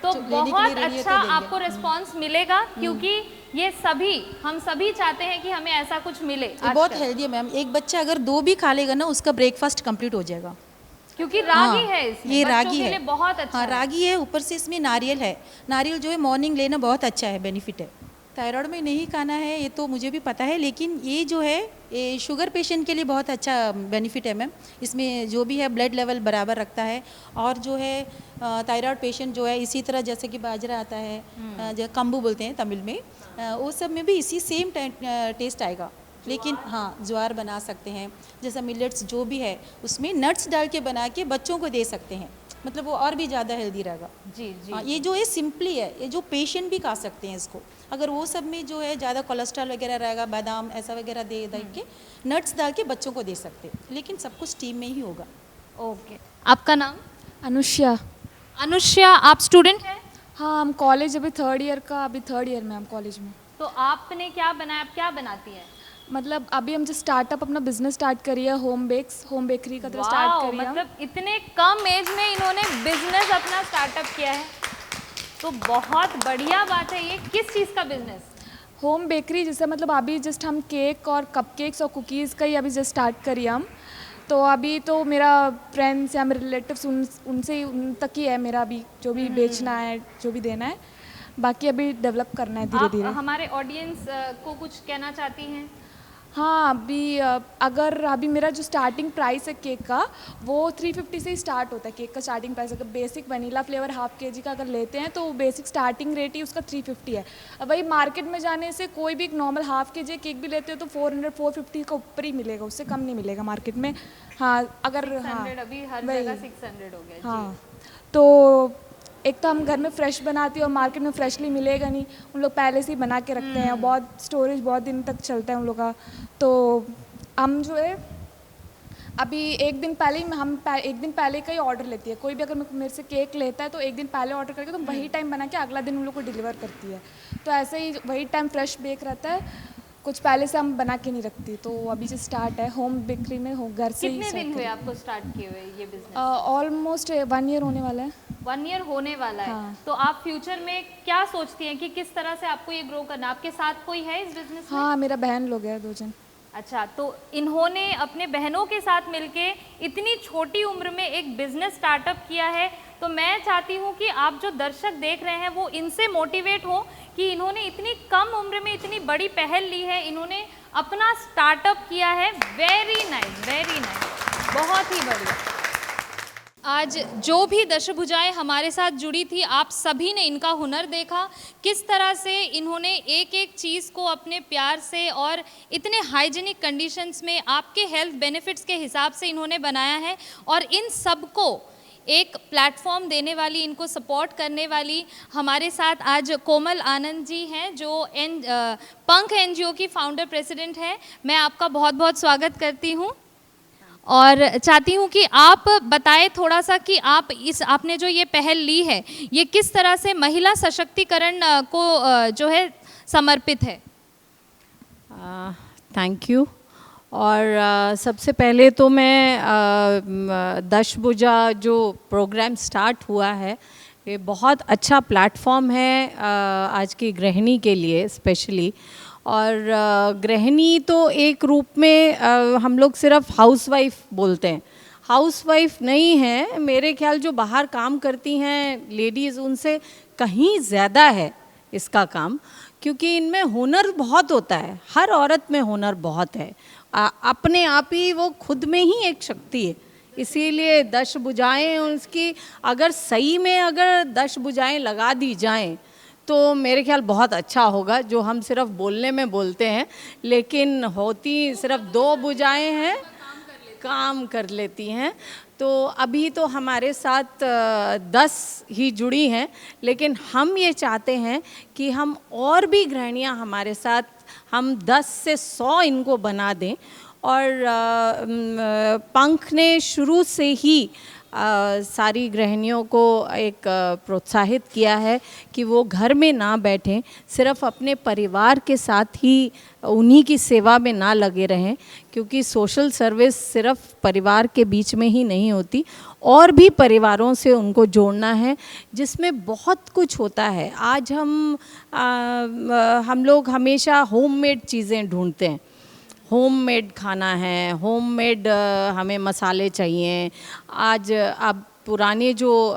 तो बहुत अच्छा आपको रिस्पांस मिलेगा, क्योंकि ये सभी, हम सभी चाहते हैं कि हमें ऐसा कुछ मिले। ये बहुत हेल्दी है मैम। एक बच्चा अगर 2 भी खा लेगा ना, उसका ब्रेकफास्ट कंप्लीट हो जाएगा, क्योंकि रागी है इसमें, ये बच्चों रागी के है, लिए बहुत अच्छा हाँ है। रागी है, ऊपर से इसमें नारियल है। नारियल जो है मॉर्निंग लेना बहुत अच्छा है, बेनिफिट है। थायराइड में नहीं खाना है ये तो मुझे भी पता है, लेकिन ये जो है ये शुगर पेशेंट के लिए बहुत अच्छा बेनिफिट है मैम। इसमें जो भी है ब्लड लेवल बराबर रखता है, और जो है थायराइड पेशेंट जो है इसी तरह जैसे कि बाजरा आता है, जो कंबू बोलते हैं तमिल में, वो सब में भी इसी सेम टेस्ट आएगा। लेकिन हाँ, ज्वार बना सकते हैं, जैसा मिलेट्स जो भी है उसमें नट्स डाल के बना के बच्चों को दे सकते हैं, मतलब वो और भी ज़्यादा हेल्दी रहेगा। जी जी। हाँ, ये जो है सिंपली है, ये जो पेशेंट भी खा सकते हैं इसको। अगर वो सब में जो है ज़्यादा कोलेस्ट्रॉल वगैरह रहेगा, बादाम ऐसा वगैरह दे के नट्स डाल के बच्चों को दे सकते हैं, लेकिन सब कुछ टीम में ही होगा। ओके, आपका नाम? अनुष्या। अनुष्या, आप स्टूडेंट हैं? हाँ, हम कॉलेज अभी 3rd ईयर का, अभी 3rd ईयर में हम कॉलेज में। तो आपने क्या बनाया, आप क्या बनाती हैं? मतलब अभी हम जो स्टार्टअप अपना बिजनेस स्टार्ट करी है, होम बेकरी का तरह स्टार्ट वाओ, करी है। मतलब इतने कम एज में इन्होंने बिजनेस अपना स्टार्टअप किया है, तो बहुत बढ़िया बात है। ये किस चीज़ का बिजनेस? होम बेकरी, जैसे मतलब अभी जस्ट हम केक और कपकेक्स और कुकीज़ का ही अभी जस्ट स्टार्ट करी हम। तो अभी तो मेरा फ्रेंड्स या मेरे रिलेटिव्स उनसे उन तक ही है मेरा, अभी जो भी बेचना है, जो भी देना है, बाकी अभी डेवलप करना है धीरे धीरे। हमारे ऑडियंस को कुछ कहना चाहती हैं? हाँ, अभी अगर अभी मेरा जो स्टार्टिंग प्राइस है केक का, वो 350 से ही स्टार्ट होता है। केक का स्टार्टिंग प्राइस अगर basic vanilla flavour half kg का अगर लेते हैं तो बेसिक स्टार्टिंग रेट ही उसका 350 है। अब वही मार्केट में जाने से कोई भी एक नॉर्मल हाफ kg केक भी लेते हो तो 400-450 का ऊपर ही मिलेगा, उससे कम नहीं मिलेगा मार्केट में। हाँ, अगर हाँ, अभी हर जगह 600 हो गया। हाँ, तो एक तो हम घर में फ्रेश बनाती है और मार्केट में फ्रेशली मिलेगा नहीं, उन लोग पहले से ही बना के रखते हैं, बहुत स्टोरेज बहुत दिन तक चलता है उन लोग का। तो हम जो है अभी एक दिन पहले का ही ऑर्डर लेती है। कोई भी अगर मेरे से केक लेता है तो एक दिन पहले ऑर्डर करके तो वही टाइम बना के अगला दिन उन लोग को डिलीवर करती है। तो ऐसे ही वही टाइम फ्रेश बेक रहता है, कुछ पहले से हम बना के नहीं रखती। तो अभी जो स्टार्ट है होम बेकरी में, हो घर से ही। कितने दिन हुए आपको स्टार्ट किए हुए ये बिजनेस? ऑलमोस्ट 1 ईयर होने वाला है। 1 ईयर होने वाला है। हाँ। तो आप फ्यूचर में क्या सोचती हैं कि किस तरह से आपको ये ग्रो करना है? आपके साथ कोई है इस बिजनेस में? हाँ, मेरा बहन लोग है 2 जन। अच्छा, तो इन्होंने अपने बहनों के साथ मिलके इतनी छोटी उम्र में एक बिजनेस स्टार्टअप किया है। तो मैं चाहती हूँ कि आप जो दर्शक देख रहे हैं वो इनसे मोटिवेट हो कि इन्होंने इतनी कम उम्र में इतनी बड़ी पहल ली है, इन्होंने अपना स्टार्टअप किया है। वेरी नाइस, वेरी नाइस, बहुत ही बढ़िया। आज जो भी दशभुजाएं हमारे साथ जुड़ी थी, आप सभी ने इनका हुनर देखा, किस तरह से इन्होंने एक एक चीज़ को अपने प्यार से और इतने हाइजीनिक कंडीशंस में आपके हेल्थ बेनिफिट्स के हिसाब से इन्होंने बनाया है। और इन सबको एक प्लेटफॉर्म देने वाली, इनको सपोर्ट करने वाली हमारे साथ आज कोमल आनंद जी हैं, जो पंख NGO की फाउंडर प्रेसिडेंट है। मैं आपका बहुत बहुत स्वागत करती हूँ और चाहती हूँ कि आप बताएं थोड़ा सा कि आपने जो ये पहल ली है ये किस तरह से महिला सशक्तिकरण को जो है समर्पित है। Thank you. और सबसे पहले तो मैं दशभुजा जो प्रोग्राम स्टार्ट हुआ है, ये बहुत अच्छा प्लेटफॉर्म है आज की गृहिणी के लिए स्पेशली। और गृहिणी तो एक रूप में हम लोग सिर्फ हाउसवाइफ बोलते हैं, हाउसवाइफ नहीं है। मेरे ख्याल जो बाहर काम करती हैं लेडीज़, उनसे कहीं ज़्यादा है इसका काम, क्योंकि इनमें हुनर बहुत होता है। हर औरत में हुनर बहुत है, अपने आप ही वो खुद में ही एक शक्ति है। इसीलिए दशभुजाएं उसकी अगर सही में अगर दशभुजाएं लगा दी जाएं तो मेरे ख्याल बहुत अच्छा होगा। जो हम सिर्फ बोलने में बोलते हैं, लेकिन होती सिर्फ 2 भुजाएं हैं। काम कर लेती हैं। तो अभी तो हमारे साथ 10 ही जुड़ी हैं, लेकिन हम ये चाहते हैं कि हम और भी गृहिणियाँ हमारे साथ, हम 10 से 100 इनको बना दें। और पंख ने शुरू से ही सारी गृहिणियों को एक प्रोत्साहित किया है कि वो घर में ना बैठें, सिर्फ अपने परिवार के साथ ही उन्हीं की सेवा में ना लगे रहें, क्योंकि सोशल सर्विस सिर्फ परिवार के बीच में ही नहीं होती, और भी परिवारों से उनको जोड़ना है, जिसमें बहुत कुछ होता है। आज हम लोग हमेशा होममेड चीज़ें ढूंढते हैं, होममेड खाना है, होममेड हमें मसाले चाहिए। आज अब पुराने जो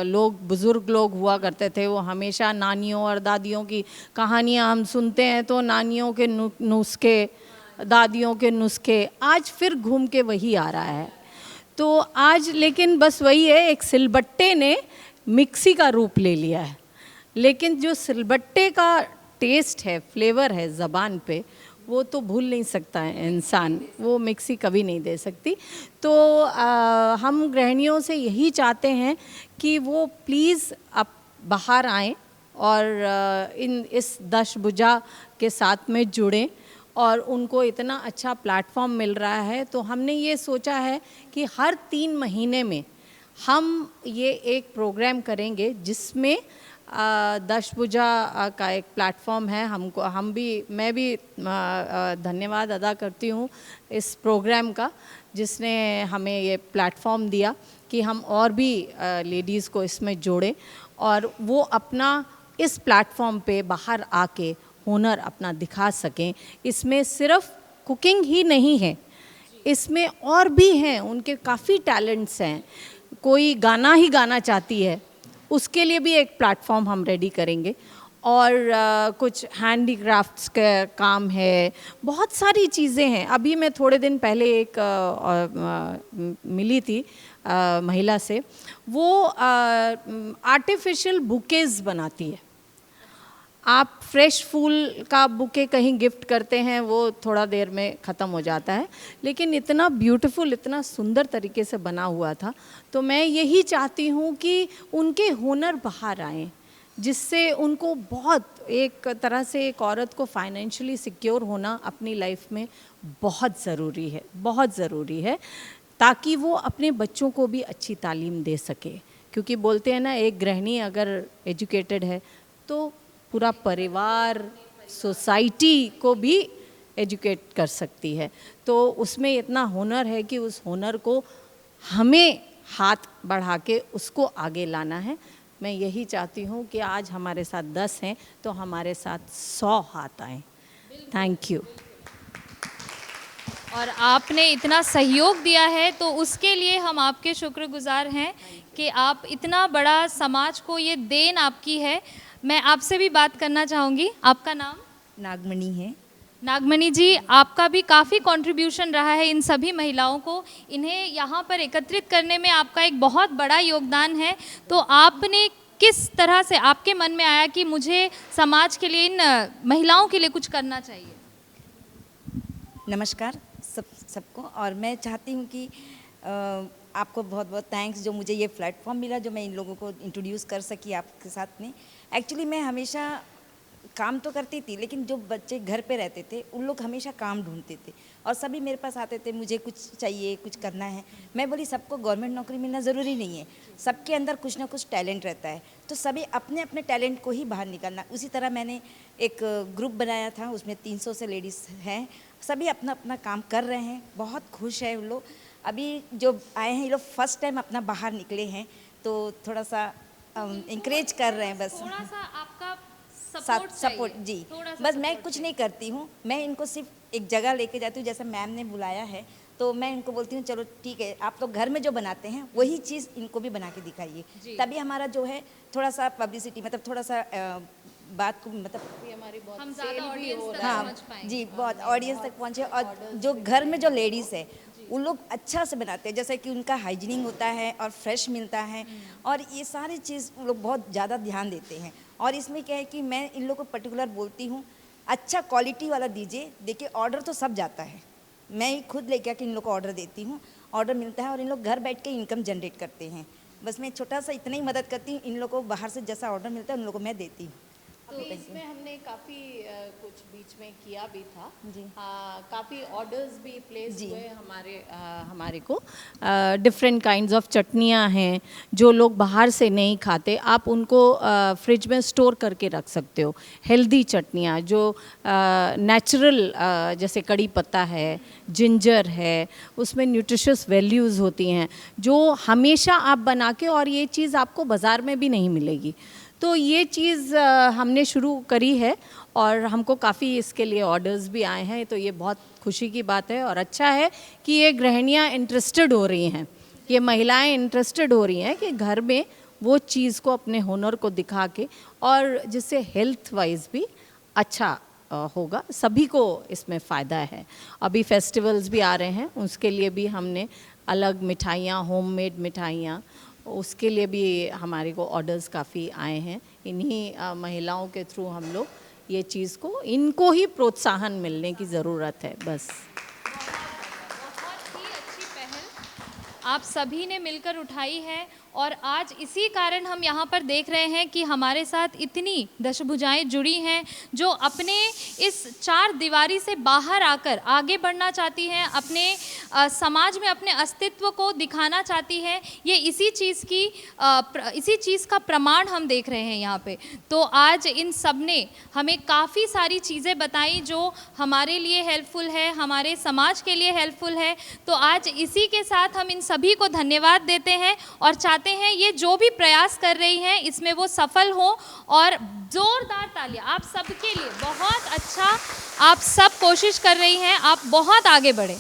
लोग, बुज़ुर्ग लोग हुआ करते थे, वो हमेशा नानियों और दादियों की कहानियाँ हम सुनते हैं, तो नानियों के नुस्खे, दादियों के नुस्खे आज फिर घूम के वही आ रहा है। तो आज लेकिन बस वही है, एक सिलबट्टे ने मिक्सी का रूप ले लिया है, लेकिन जो सिलबट्टे का टेस्ट है, फ्लेवर है ज़बान पे, वो तो भूल नहीं सकता है इंसान, वो मिक्सी कभी नहीं दे सकती। तो हम गृहिणियों से यही चाहते हैं कि वो प्लीज़ अब बाहर आएं और इस दशभुजा के साथ में जुड़ें, और उनको इतना अच्छा प्लेटफॉर्म मिल रहा है। तो हमने ये सोचा है कि हर 3 महीने में हम ये एक प्रोग्राम करेंगे, जिसमें दशभुजा का एक प्लेटफॉर्म है। मैं भी धन्यवाद अदा करती हूँ इस प्रोग्राम का, जिसने हमें ये प्लेटफॉर्म दिया कि हम और भी लेडीज़ को इसमें जोड़ें, और वो अपना इस प्लेटफॉर्म पे बाहर आके हुनर अपना दिखा सकें। इसमें सिर्फ कुकिंग ही नहीं है, इसमें और भी हैं, उनके काफ़ी टैलेंट्स हैं। कोई गाना ही गाना चाहती है, उसके लिए भी एक प्लेटफॉर्म हम रेडी करेंगे, और कुछ हैंडीक्राफ्ट्स का काम है, बहुत सारी चीज़ें हैं। अभी मैं थोड़े दिन पहले एक मिली थी महिला से, वो आर्टिफिशियल बुकेज़ बनाती है। आप फ्रेश फूल का बुके कहीं गिफ्ट करते हैं, वो थोड़ा देर में ख़त्म हो जाता है, लेकिन इतना ब्यूटीफुल, इतना सुंदर तरीके से बना हुआ था। तो मैं यही चाहती हूँ कि उनके हुनर बाहर आएँ, जिससे उनको बहुत, एक तरह से एक औरत को फाइनेंशियली सिक्योर होना अपनी लाइफ में बहुत ज़रूरी है, बहुत ज़रूरी है, ताकि वो अपने बच्चों को भी अच्छी तालीम दे सके। क्योंकि बोलते हैं ना, एक गृहिणी अगर एजुकेटेड है तो पूरा परिवार, सोसाइटी को भी एजुकेट कर सकती है। तो उसमें इतना हुनर है कि उस हुनर को हमें हाथ बढ़ा के उसको आगे लाना है। मैं यही चाहती हूँ कि आज हमारे साथ 10 हैं, तो हमारे साथ 100 हाथ आएँ। Thank you. और आपने इतना सहयोग दिया है, तो उसके लिए हम आपके शुक्रगुजार हैं कि आप इतना बड़ा समाज को, ये देन आपकी है। मैं आपसे भी बात करना चाहूँगी। आपका नाम? नागमणि है। नागमणि जी, आपका भी काफ़ी कंट्रीब्यूशन रहा है इन सभी महिलाओं को, इन्हें यहाँ पर एकत्रित करने में आपका एक बहुत बड़ा योगदान है। तो आपने किस तरह से, आपके मन में आया कि मुझे समाज के लिए, इन महिलाओं के लिए कुछ करना चाहिए? नमस्कार सबको। और मैं चाहती हूँ कि आपको बहुत बहुत थैंक्स, जो मुझे ये प्लेटफॉर्म मिला, जो मैं इन लोगों को इंट्रोड्यूस कर सकी आपके साथ में। एक्चुअली मैं हमेशा काम तो करती थी, लेकिन जो बच्चे घर पे रहते थे, उन लोग हमेशा काम ढूंढते थे, और सभी मेरे पास आते थे, मुझे कुछ चाहिए, कुछ करना है। मैं बोली, सबको गवर्नमेंट नौकरी मिलना ज़रूरी नहीं है, सबके अंदर कुछ ना कुछ टैलेंट रहता है, तो सभी अपने अपने टैलेंट को ही बाहर निकालना। उसी तरह मैंने एक ग्रुप बनाया था, उसमें 300 से लेडीज़ हैं, सभी अपना अपना काम कर रहे हैं, बहुत खुश है उन लोग। अभी जो आए हैं, ये लोग फर्स्ट टाइम अपना बाहर निकले हैं, तो थोड़ा सा इंकरेज कर रहे हैं। बस थोड़ा सा आपका सपोर्ट जी। बस मैं कुछ नहीं करती हूँ, मैं इनको सिर्फ एक जगह लेके जाती हूँ। जैसे मैम ने बुलाया है, तो मैं इनको बोलती हूँ, चलो ठीक है, आप लोग घर में जो बनाते हैं वही चीज़ इनको भी बना के दिखाइए, तभी हमारा जो है थोड़ा सा पब्लिसिटी, मतलब थोड़ा सा बात को, मतलब हमारी हम ज़्यादा ऑडियंस तक पहुंच पाएंगे। जी, बहुत ऑडियंस तक पहुँचे। और जो घर में जो लेडीज़ है, उन लोग अच्छा से बनाते हैं, जैसे कि उनका हाइजीनिंग होता है और फ्रेश मिलता है, और ये सारी चीज़ वो लोग बहुत ज़्यादा ध्यान देते हैं। और इसमें क्या है कि मैं इन लोगों को पर्टिकुलर बोलती हूँ, अच्छा क्वालिटी वाला दीजिए। देखिए, ऑर्डर तो सब जाता है, मैं ही खुद लेके आके इन लोग को ऑर्डर देती हूँ, ऑर्डर मिलता है और इन लोग घर बैठ के इनकम जनरेट करते हैं। बस मैं छोटा सा इतना ही मदद करती हूँ, इन लोगों को बाहर से जैसा ऑर्डर मिलता है उन लोगों को मैं देती हूँ। अभी इसमें हमने काफ़ी कुछ बीच में किया भी था जी। काफ़ी ऑर्डर्स भी प्लेस जी। हुए हमारे को डिफरेंट काइंड्स ऑफ चटनियाँ हैं जो लोग बाहर से नहीं खाते, आप उनको फ्रिज में स्टोर करके रख सकते हो। हेल्दी चटनियाँ जो नेचुरल जैसे कड़ी पत्ता है, जिंजर है, उसमें न्यूट्रिशियस वैल्यूज़ होती हैं जो हमेशा आप बना के, और ये चीज़ आपको बाज़ार में भी नहीं मिलेगी। तो ये चीज़ हमने शुरू करी है और हमको काफ़ी इसके लिए ऑर्डर्स भी आए हैं, तो ये बहुत खुशी की बात है और अच्छा है कि ये गृहिणियाँ इंटरेस्टेड हो रही हैं, ये महिलाएं इंटरेस्टेड हो रही हैं कि घर में वो चीज़ को, अपने हुनर को दिखा के, और जिससे हेल्थ वाइज भी अच्छा होगा, सभी को इसमें फ़ायदा है। अभी फेस्टिवल्स भी आ रहे हैं, उसके लिए भी हमने अलग मिठाइयाँ, होममेड मिठाइयाँ, उसके लिए भी हमारे को ऑर्डर्स काफ़ी आए हैं। इन्हीं महिलाओं के थ्रू हम लोग ये चीज़ को, इनको ही प्रोत्साहन मिलने की ज़रूरत है बस। बहुत ही अच्छी पहल आप सभी ने मिलकर उठाई है और आज इसी कारण हम यहाँ पर देख रहे हैं कि हमारे साथ इतनी दशभुजाएं जुड़ी हैं जो अपने इस चार दीवारी से बाहर आकर आगे बढ़ना चाहती हैं, अपने समाज में अपने अस्तित्व को दिखाना चाहती हैं। ये इसी चीज़ का प्रमाण हम देख रहे हैं यहाँ पे। तो आज इन सब ने हमें काफ़ी सारी चीज़ें बताई जो हमारे लिए हेल्पफुल है, हमारे समाज के लिए हेल्पफुल है। तो आज इसी के साथ हम इन सभी को धन्यवाद देते हैं और चाहते हैं ये जो भी प्रयास कर रही हैं इसमें वो सफल हो। और जोरदार तालियां आप सबके लिए, बहुत अच्छा, आप सब कोशिश कर रही हैं, आप बहुत आगे बढ़े।